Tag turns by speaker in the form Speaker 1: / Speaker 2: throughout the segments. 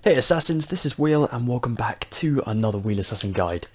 Speaker 1: Hey Assassins, this is Wheel and welcome back to another Wheel Assassin guide.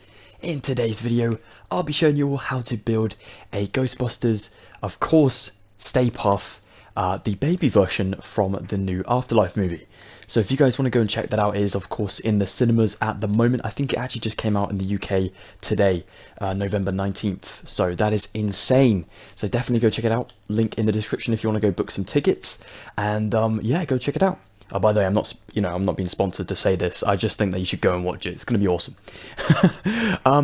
Speaker 1: In today's video, I'll be showing you all how to build a Ghostbusters, of course, Stay Puft, the baby version from the new Afterlife movie. So if you guys want to go and check that out, it is of course in the cinemas at the moment. I think it actually just came out in the UK today, November 19th. So that is insane. So definitely go check it out. Link in the description if you want to go book some tickets. And yeah, go check it out. Oh, by the way, I'm not being sponsored to say this. I just think that you should go and watch it. It's going to be awesome.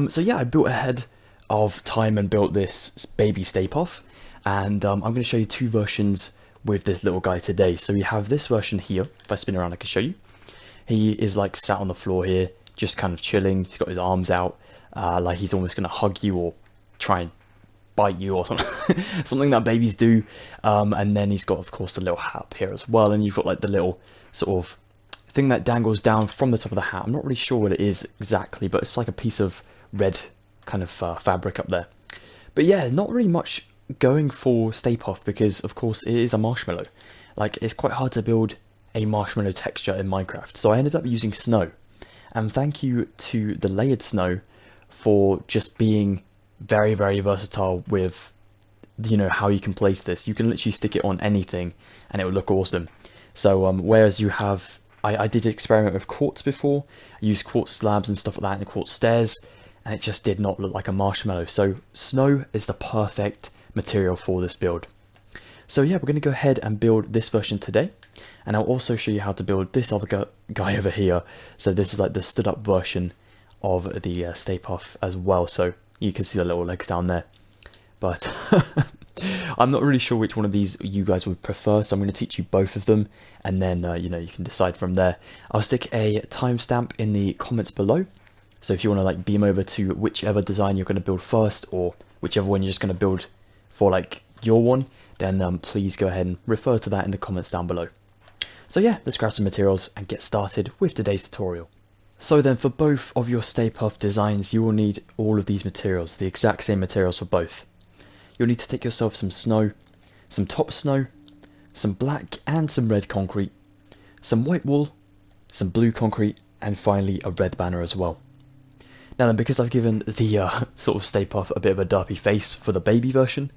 Speaker 1: So yeah, I built ahead of time and built this baby Stay Puft, and I'm going to show you two versions with this little guy today. So we have this version here. If I spin around, I can show you. He is like sat on the floor here, just kind of chilling. He's got his arms out, like he's almost going to hug you or try and bite you or something, something that babies do. And then he's got, of course, the little hat up here as well, and you've got like the little sort of thing that dangles down from the top of the hat. I'm not really sure what it is exactly, but it's like a piece of red kind of fabric up there. But yeah, not really much going for Stay Puft because, of course, it is a marshmallow. Like, it's quite hard to build a marshmallow texture in Minecraft, so I ended up using snow. And thank you to the layered snow for just being very, very versatile with, you know, how you can place this. You can literally stick it on anything and it will look awesome. So whereas you have, I did experiment with quartz before. I used quartz slabs and stuff like that and quartz stairs, and it just did not look like a marshmallow. So snow is the perfect material for this build. So yeah, we're going to go ahead and build this version today, and I'll also show you how to build this other guy over here. So this is like the stood up version of the Stay Puft as well, so you can see the little legs down there. But I'm not really sure which one of these you guys would prefer, so I'm going to teach you both of them, and then you know, you can decide from there. I'll stick a timestamp in the comments below, so if you want to like beam over to whichever design you're going to build first, or whichever one you're just going to build for like your one, then please go ahead and refer to that in the comments down below. So yeah, let's grab some materials and get started with today's tutorial. So then, for both of your Stay Puft designs, you will need all of these materials, the exact same materials for both. You'll need to take yourself some snow, some top snow, some black and some red concrete, some white wool, some blue concrete, and finally a red banner as well. Now then, because I've given the sort of Stay Puft a bit of a derpy face for the baby version,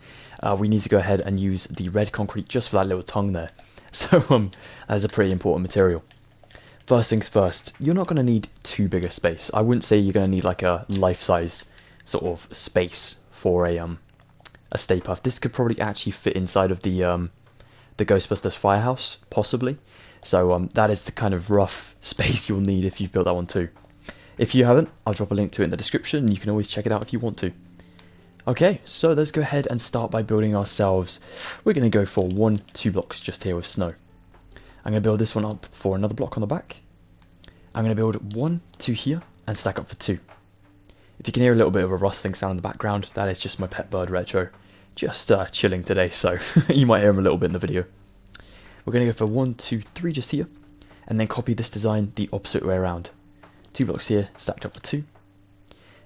Speaker 1: we need to go ahead and use the red concrete just for that little tongue there. So that is a pretty important material. First things first, you're not going to need too big a space. I wouldn't say you're going to need like a life-size sort of space for a Stay Puft. This could probably actually fit inside of the Ghostbusters firehouse, possibly. So that is the kind of rough space you'll need if you've built that one too. If you haven't, I'll drop a link to it in the description, and you can always check it out if you want to. Okay, so let's go ahead and start by building ourselves. We're going to go for 2 blocks just here with snow. I'm going to build this one up for another block on the back. I'm going to build 1, 2 here, and stack up for 2. If you can hear a little bit of a rustling sound in the background, that is just my pet bird Retro. Just chilling today, so you might hear him a little bit in the video. We're going to go for 1, 2, 3 just here, and then copy this design the opposite way around. 2 blocks here, stacked up for 2.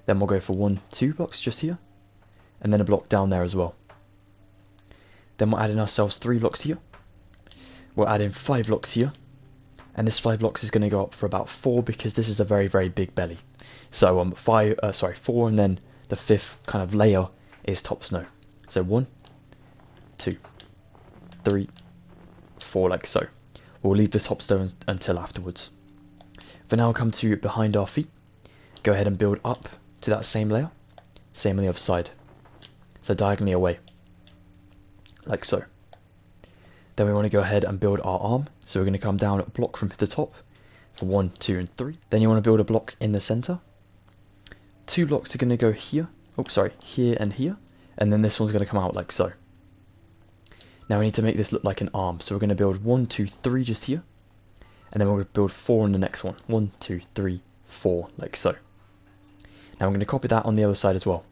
Speaker 1: Then we'll go for 1, 2 blocks just here, and then a block down there as well. Then we'll add in ourselves 3 blocks here. We'll add in 5 blocks here, and this 5 blocks is going to go up for about 4 because this is a very, very big belly. So 4, and then the 5th kind of layer is top snow. So 1, 2, 3, 4, like so. We'll leave the top snow until afterwards. For now, we'll come to behind our feet. Go ahead and build up to that same layer. Same on the other side. So diagonally away, like so. Then we want to go ahead and build our arm. So we're going to come down a block from the top for 1, 2, and 3. Then you want to build a block in the center. 2 blocks are going to go here. Oh, sorry, here and here. And then this one's going to come out like so. Now we need to make this look like an arm. So we're going to build 1, 2, 3 just here. And then we're going to build 4 on the next one. 1, 2, 3, 4, like so. Now I'm going to copy that on the other side as well.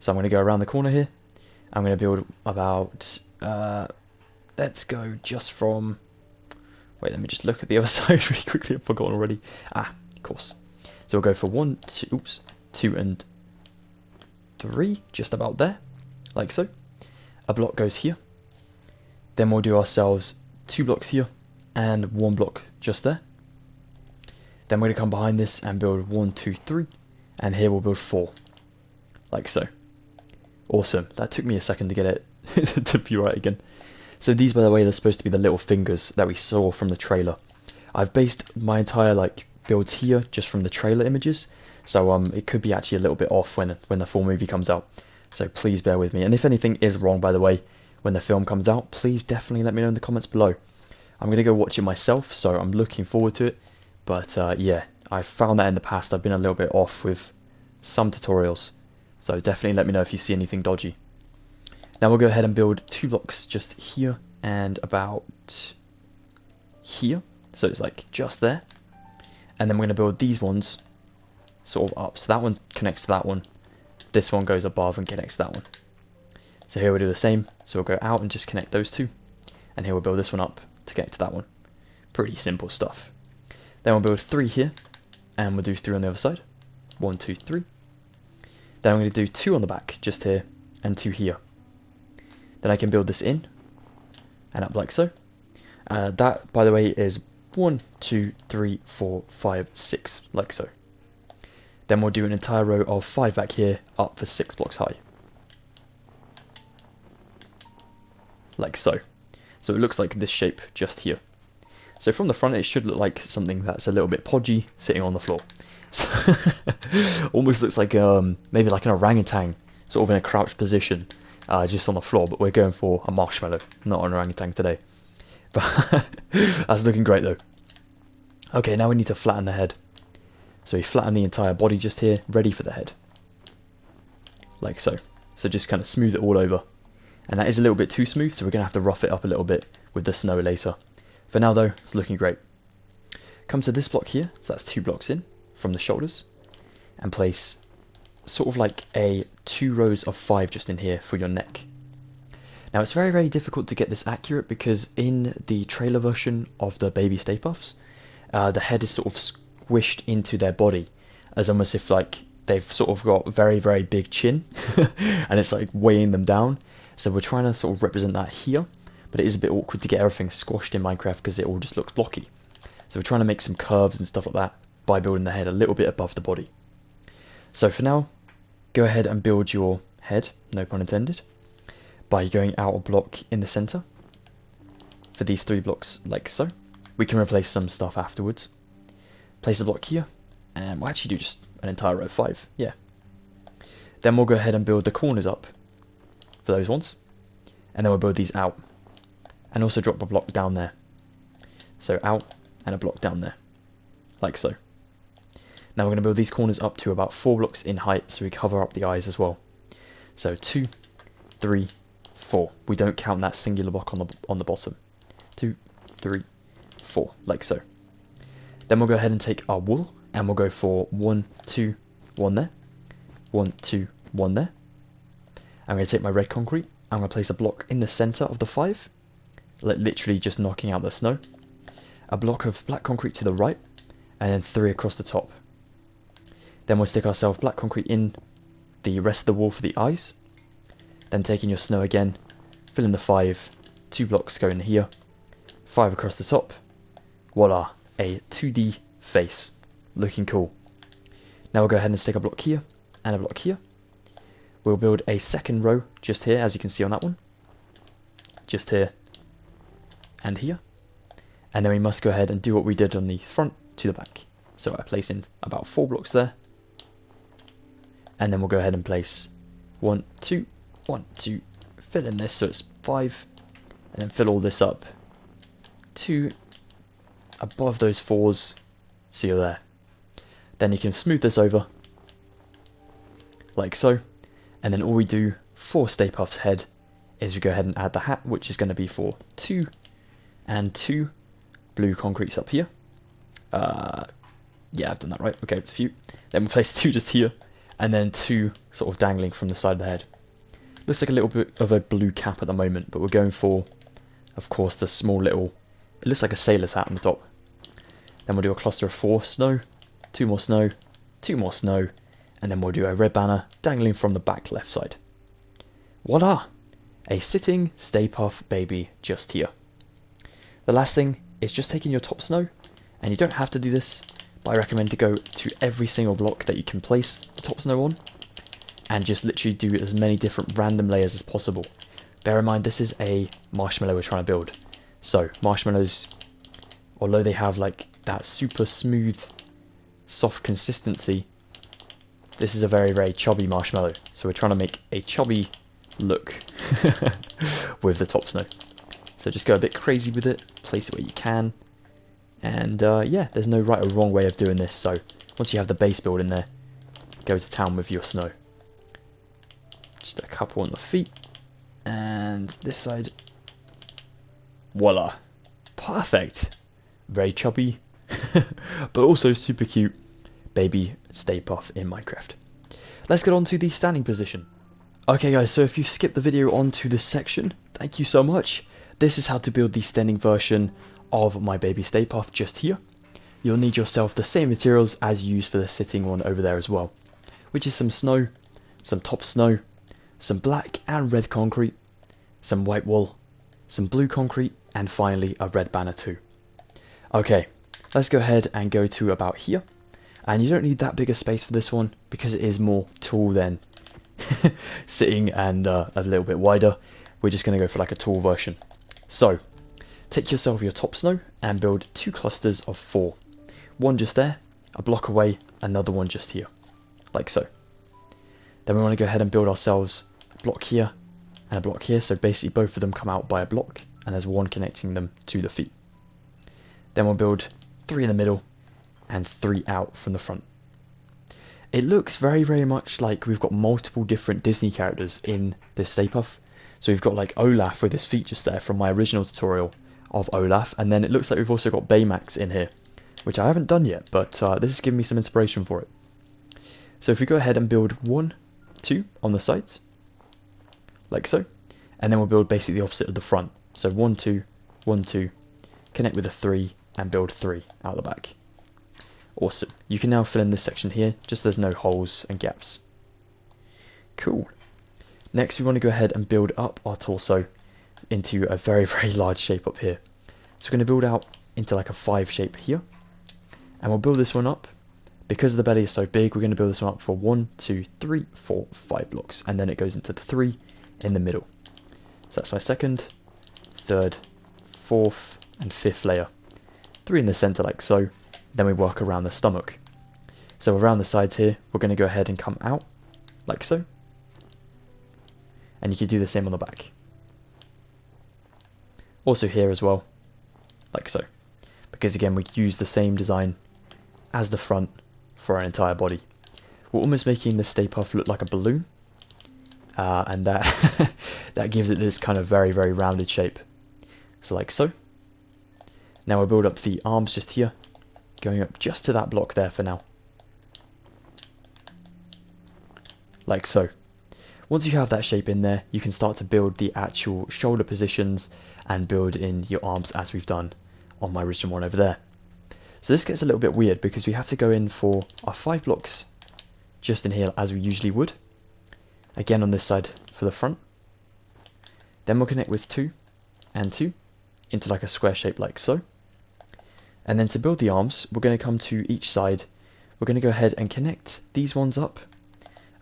Speaker 1: So I'm going to go around the corner here. I'm going to build about... let's go just from... Wait, let me just look at the other side really quickly. I've forgotten already. Ah, of course. So we'll go for 1, 2, 2 and 3, just about there, like so. A block goes here. Then we'll do ourselves 2 blocks here and 1 block just there. Then we're going to come behind this and build 1, 2, 3, and here we'll build 4, like so. Awesome. That took me a second to get it to be right again. So these, by the way, they're supposed to be the little fingers that we saw from the trailer. I've based my entire builds here just from the trailer images, so it could be actually a little bit off when the full movie comes out. So please bear with me. And if anything is wrong, by the way, when the film comes out, please definitely let me know in the comments below. I'm going to go watch it myself, so I'm looking forward to it. But yeah, I've found that in the past I've been a little bit off with some tutorials. So definitely let me know if you see anything dodgy. Now we'll go ahead and build 2 blocks just here and about here. So it's like just there. And then we're going to build these ones sort of up. So that one connects to that one. This one goes above and connects to that one. So here we'll do the same. So we'll go out and just connect those 2. And here we'll build this one up to connect to that one. Pretty simple stuff. Then we'll build 3 here. And we'll do 3 on the other side. 1, 2, 3. Then I'm going to do 2 on the back, just here, and 2 here. Then I can build this in, and up like so. That, by the way, is 1, 2, 3, 4, 5, 6, like so. Then we'll do an entire row of 5 back here, up for 6 blocks high. Like so. So it looks like this shape just here. So from the front it should look like something that's a little bit podgy, sitting on the floor. So almost looks like maybe like an orangutan, sort of in a crouched position, just on the floor, but we're going for a marshmallow, not an orangutan today. But that's looking great though. Okay, now we need to flatten the head. So we flatten the entire body just here, ready for the head. Like so. So just kind of smooth it all over. And that is a little bit too smooth, so we're going to have to rough it up a little bit with the snow later. For now though, it's looking great. Come to this block here, so that's 2 blocks in from the shoulders, and place sort of like 2 rows of 5 just in here for your neck. Now it's very, very difficult to get this accurate because in the trailer version of the baby Stay Puffs, the head is sort of squished into their body, as almost if like they've sort of got very, very big chin, and it's like weighing them down. So we're trying to sort of represent that here, but it is a bit awkward to get everything squashed in Minecraft because it all just looks blocky. So we're trying to make some curves and stuff like that by building the head a little bit above the body. So for now, go ahead and build your head, no pun intended, by going out a block in the center for these 3 blocks like so. We can replace some stuff afterwards. Place a block here, and we'll actually do just an entire row of 5, yeah. Then we'll go ahead and build the corners up for those ones, and then we'll build these out, and also drop a block down there. So out and a block down there, like so. Now we're going to build these corners up to about 4 blocks in height, so we cover up the eyes as well. So 2, 3, 4. We don't count that singular block on the bottom. 2, 3, 4, like so. Then we'll go ahead and take our wool, and we'll go for 1, 2, 1 there, 1, 2, 1 there. I'm going to take my red concrete. I'm going to place a block in the center of the 5, literally just knocking out the snow. A block of black concrete to the right, and then 3 across the top. Then we'll stick ourselves black concrete in the rest of the wall for the eyes. Then taking your snow again, fill in the 5, 2 blocks go in here, 5 across the top. Voila, a 2D face. Looking cool. Now we'll go ahead and stick a block here and a block here. We'll build a second row just here, as you can see on that one. Just here and here. And then we must go ahead and do what we did on the front to the back. So I place in about 4 blocks there. And then we'll go ahead and place 1, 2, 1, 2, fill in this so it's 5, and then fill all this up to above those 4s, so you're there. Then you can smooth this over, like so, and then all we do for Stay Puft's head is we go ahead and add the hat, which is going to be for 2 and 2 blue concretes up here. Yeah, I've done that right, okay, a few. Then we'll place 2 just here, and then 2 sort of dangling from the side of the head. Looks like a little bit of a blue cap at the moment, but we're going for, of course, the small little, it looks like a sailor's hat on the top. Then we'll do a cluster of 4 snow, 2 more snow, 2 more snow, and then we'll do a red banner dangling from the back left side. Voila! A sitting Stay Puft baby just here. The last thing is just taking your top snow, and you don't have to do this, but I recommend to go to every single block that you can place the top snow on, and just literally do as many different random layers as possible. Bear in mind, this is a marshmallow we're trying to build. So marshmallows, although they have like that super smooth, soft consistency, this is a very, very chubby marshmallow. So we're trying to make a chubby look with the top snow. So just go a bit crazy with it, place it where you can. And yeah, there's no right or wrong way of doing this. So once you have the base build in there, go to town with your snow. Just a couple on the feet. And this side. Voila. Perfect. Very chubby, but also super cute baby Stay Puft in Minecraft. Let's get on to the standing position. Okay guys, so if you skipped the video onto this section, thank you so much. This is how to build the standing version of my baby Stay Puft just here. You'll need yourself the same materials as you used for the sitting one over there as well, which is some snow, some top snow, some black and red concrete, some white wool, some blue concrete, and finally a red banner too. Okay, let's go ahead and go to about here. And you don't need that big a space for this one because it is more tall than sitting and a little bit wider. We're just going to go for like a tall version. So, take yourself your top snow and build 2 clusters of 4. One just there, a block away, another one just here, like so. Then we want to go ahead and build ourselves a block here and a block here, so basically both of them come out by a block, and there's one connecting them to the feet. Then we'll build 3 in the middle, and 3 out from the front. It looks very, very much like we've got multiple different Disney characters in this Stay Puft. So we've got like Olaf with his feet just there from my original tutorial of Olaf, and then it looks like we've also got Baymax in here, which I haven't done yet, but this is giving me some inspiration for it. So if we go ahead and build 1, 2 on the sides, like so, and then we'll build basically the opposite of the front. So 1, 2, 1, 2, connect with a 3, and build 3 out the back. Awesome. You can now fill in this section here, just so there's no holes and gaps. Cool. Next we want to go ahead and build up our torso into a very, very large shape up here. So we're going to build out into like a 5 shape here. And we'll build this one up. Because the belly is so big, we're going to build this one up for 1, 2, 3, 4, 5 blocks. And then it goes into the 3 in the middle. So that's my second, third, fourth, and 5th layer. 3 in the center like so. Then we work around the stomach. So around the sides here, we're going to go ahead and come out like so. And you can do the same on the back. Also here as well, like so. Because again, we use the same design as the front for our entire body. We're almost making the Stay Puft look like a balloon. And that, that gives it this kind of very, very rounded shape. So like so. Now we'll build up the arms just here. Going up just to that block there for now. Like so. Once you have that shape in there, you can start to build the actual shoulder positions and build in your arms as we've done on my original one over there. So this gets a little bit weird because we have to go in for our 5 blocks just in here as we usually would. Again on this side for the front. Then we'll connect with 2 and 2 into like a square shape like so. And then to build the arms, we're going to come to each side. We're going to go ahead and connect these ones up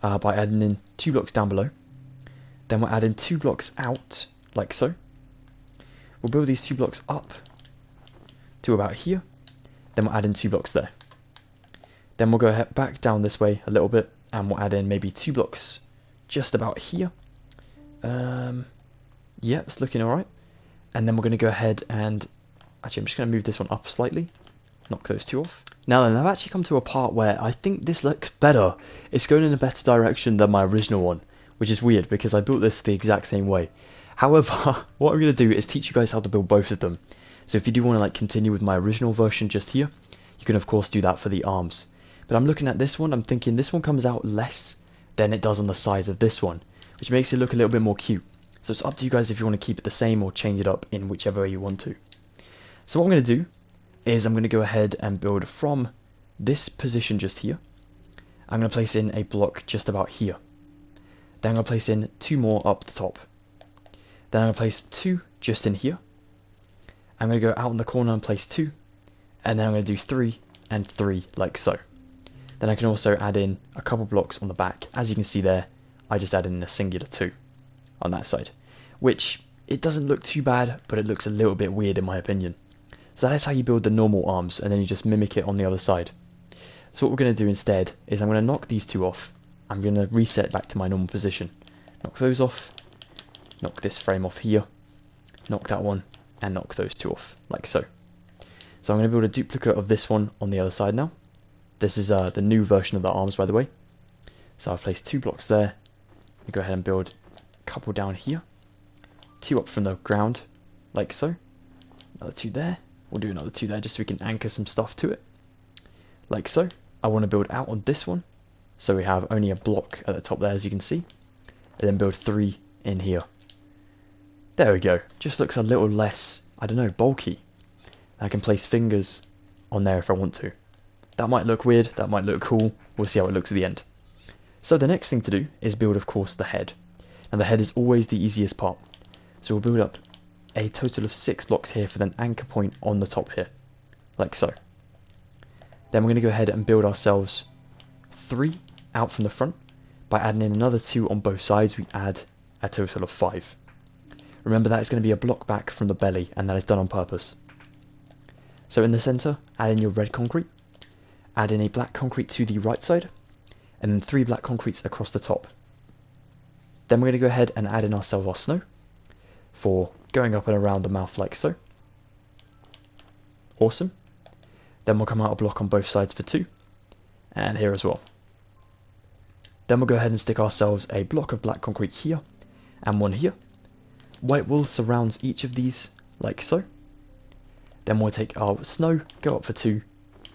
Speaker 1: by adding in 2 blocks down below. Then we'll add in 2 blocks out, like so. We'll build these 2 blocks up to about here. Then we'll add in 2 blocks there. Then we'll go back down this way a little bit, and we'll add in maybe 2 blocks just about here. Yeah, it's looking alright. And then we're going to go ahead and actually, I'm just going to move this one up slightly, knock those 2 off. Now then, I've actually come to a part where I think this looks better. It's going in a better direction than my original one, which is weird because I built this the exact same way. However, what I'm going to do is teach you guys how to build both of them. So if you do want to like continue with my original version just here, you can of course do that for the arms. But I'm looking at this one, I'm thinking this one comes out less than it does on the sides of this one, which makes it look a little bit more cute. So it's up to you guys if you want to keep it the same or change it up in whichever way you want to. So what I'm going to do is I'm going to go ahead and build from this position just here. I'm going to place in a block just about here. Then I'm going to place in 2 more up the top. Then I'm going to place 2 just in here. I'm going to go out in the corner and place 2. And then I'm going to do 3 and 3, like so. Then I can also add in a couple blocks on the back. As you can see there, I just added in a singular 2 on that side, which it doesn't look too bad, but it looks a little bit weird in my opinion. So that is how you build the normal arms, and then you just mimic it on the other side. So what we're going to do instead is I'm going to knock these 2 off. I'm going to reset back to my normal position. Knock those off, knock this frame off here, knock that one, and knock those 2 off, like so. So I'm going to build a duplicate of this one on the other side now. This is the new version of the arms, by the way. So I've placed 2 blocks there. I'm going to go ahead and build a couple down here. 2 up from the ground, like so. Another 2 there. We'll do another 2 there just so we can anchor some stuff to it, like so. I want to build out on this one, so we have only a block at the top there, as you can see. And then build 3 in here. There we go. Just looks a little less, I don't know, bulky. I can place fingers on there if I want to. That might look weird, that might look cool. We'll see how it looks at the end. So the next thing to do is build, of course, the head. And the head is always the easiest part. So we'll build up a total of 6 blocks here for an anchor point on the top here, like so. Then we're going to go ahead and build ourselves 3 out from the front. By adding in another 2 on both sides, we add a total of 5. Remember, that is going to be a block back from the belly, and that is done on purpose. So in the center, add in your red concrete, add in a black concrete to the right side, and then 3 black concretes across the top. Then we're going to go ahead and add in ourselves our snow for going up and around the mouth like so. Awesome. Then we'll come out a block on both sides for 2, and here as well. Then we'll go ahead and stick ourselves a block of black concrete here, and 1 here. White wool surrounds each of these, like so. Then we'll take our snow, go up for 2,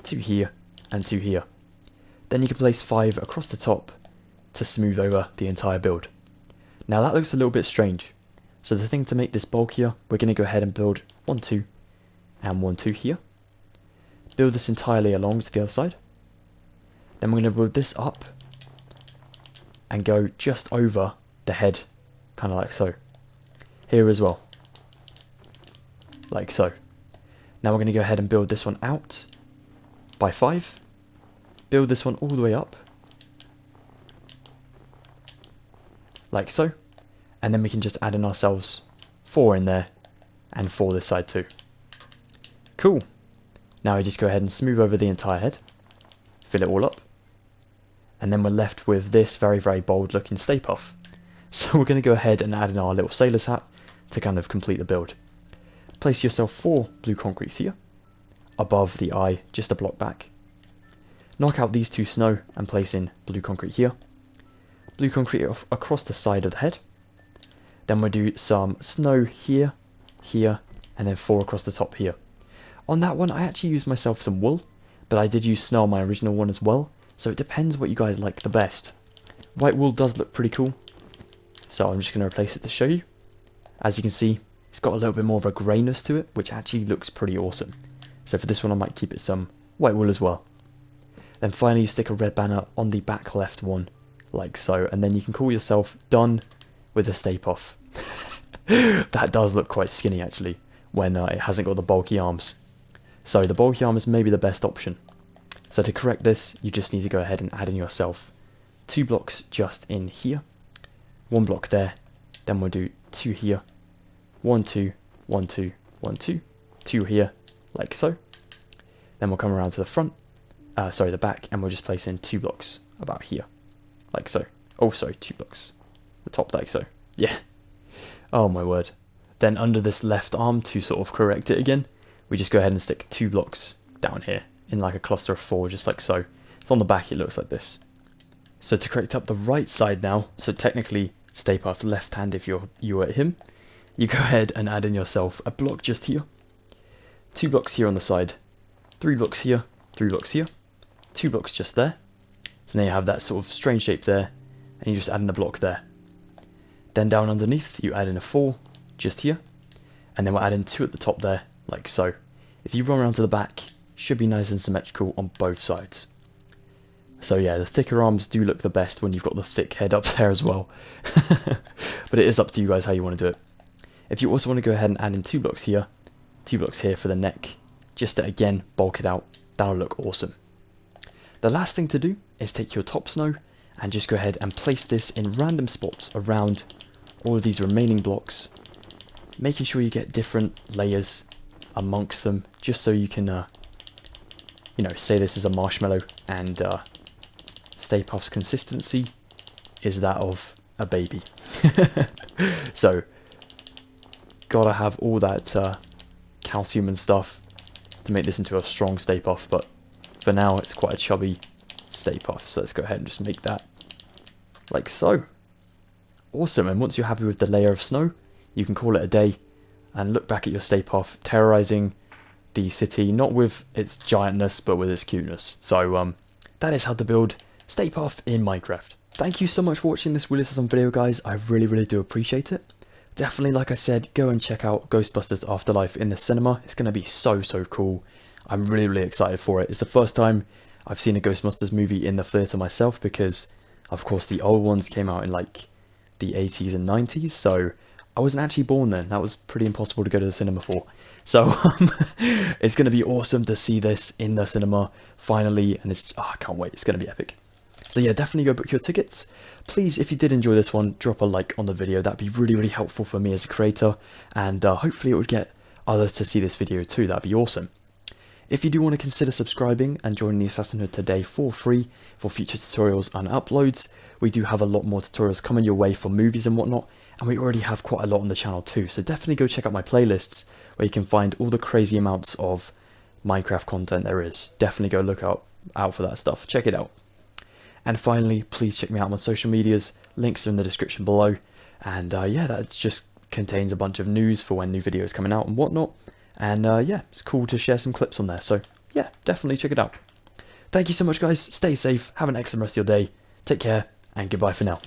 Speaker 1: 2 here, and 2 here. Then you can place 5 across the top to smooth over the entire build. Now that looks a little bit strange. So the thing to make this bulkier, we're going to go ahead and build 1, 2, and 1, 2 here. Build this entirely along to the other side. Then we're going to build this up and go just over the head, kind of like so. Here as well, like so. Now we're going to go ahead and build this one out by 5. Build this one all the way up, like so. And then we can just add in ourselves 4 in there, and 4 this side too. Cool. Now we just go ahead and smooth over the entire head, fill it all up, and then we're left with this very, very bold looking Stay Puft. So we're going to go ahead and add in our little sailor's hat to kind of complete the build. Place yourself 4 blue concretes here, above the eye, just a block back. Knock out these 2 snow and place in blue concrete here. Blue concrete across the side of the head. Then we'll do some snow here, here, and then 4 across the top here. On that one, I actually used myself some wool, but I did use snow on my original one as well, so it depends what you guys like the best. White wool does look pretty cool, so I'm just going to replace it to show you. As you can see, it's got a little bit more of a greyness to it, which actually looks pretty awesome. So for this one, I might keep it some white wool as well. Then finally, you stick a red banner on the back left one, like so, and then you can call yourself done with a Stay Puft. That does look quite skinny actually, when it hasn't got the bulky arms. So the bulky arm is maybe the best option. So to correct this, you just need to go ahead and add in yourself 2 blocks just in here, 1 block there, then we'll do 2 here, 1, 2, 1, 2, 1, 2, 2 here, like so. Then we'll come around to the front, the back, and we'll just place in 2 blocks about here, like so. Oh, sorry, 2 blocks. The top, like so. Yeah. Oh my word. Then under this left arm, to sort of correct it again, we just go ahead and stick 2 blocks down here in like a cluster of 4, just like so. So on the back it looks like this. So to correct up the right side now, so technically Stay Puft left hand if you were him, you go ahead and add in yourself a block just here, 2 blocks here on the side, 3 blocks here, 3 blocks here, 2 blocks just there. So now you have that sort of strange shape there, and you just add in a block there. Then down underneath you add in a 4 just here, and then we'll add in 2 at the top there, like so. If you run around to the back, should be nice and symmetrical on both sides. So yeah, the thicker arms do look the best when you've got the thick head up there as well. But it is up to you guys how you want to do it. If you also want to go ahead and add in 2 blocks here, 2 blocks here for the neck, just to again bulk it out, that'll look awesome. The last thing to do is take your top snow and just go ahead and place this in random spots around all of these remaining blocks, making sure you get different layers amongst them, just so you can, you know, say this is a marshmallow and Stay Puft's consistency is that of a baby. So, gotta have all that calcium and stuff to make this into a strong Stay Puft, but for now it's quite a chubby Stay Puft, so let's go ahead and just make that like so. Awesome, and once you're happy with the layer of snow, you can call it a day and look back at your Stay Puft terrorizing the city, not with its giantness, but with its cuteness. So that is how to build Stay Puft in Minecraft. Thank you so much for watching this Wheeler System video, guys. I really do appreciate it. Definitely, like I said, go and check out Ghostbusters Afterlife in the cinema. It's going to be so cool. I'm really excited for it. It's the first time I've seen a Ghostbusters movie in the theatre myself, because of course the old ones came out in like the 80s and 90s, so I wasn't actually born then. That was pretty impossible to go to the cinema for. So it's going to be awesome to see this in the cinema finally, and it's, I can't wait. It's going to be epic. So yeah, definitely go book your tickets. Please, if you did enjoy this one, drop a like on the video. That'd be really helpful for me as a creator, and hopefully it would get others to see this video too. That'd be awesome. If you do want to consider subscribing and joining the Assassinhood today for free for future tutorials and uploads, we do have a lot more tutorials coming your way for movies and whatnot, and we already have quite a lot on the channel too, so definitely go check out my playlists where you can find all the crazy amounts of Minecraft content there is. Definitely go look out for that stuff, check it out. And finally, please check me out on my social medias, links are in the description below, and yeah, that just contains a bunch of news for when new videos coming out and whatnot. And yeah, it's cool to share some clips on there, so yeah, definitely check it out. Thank you so much, guys. Stay safe, have an excellent rest of your day, take care, and goodbye for now.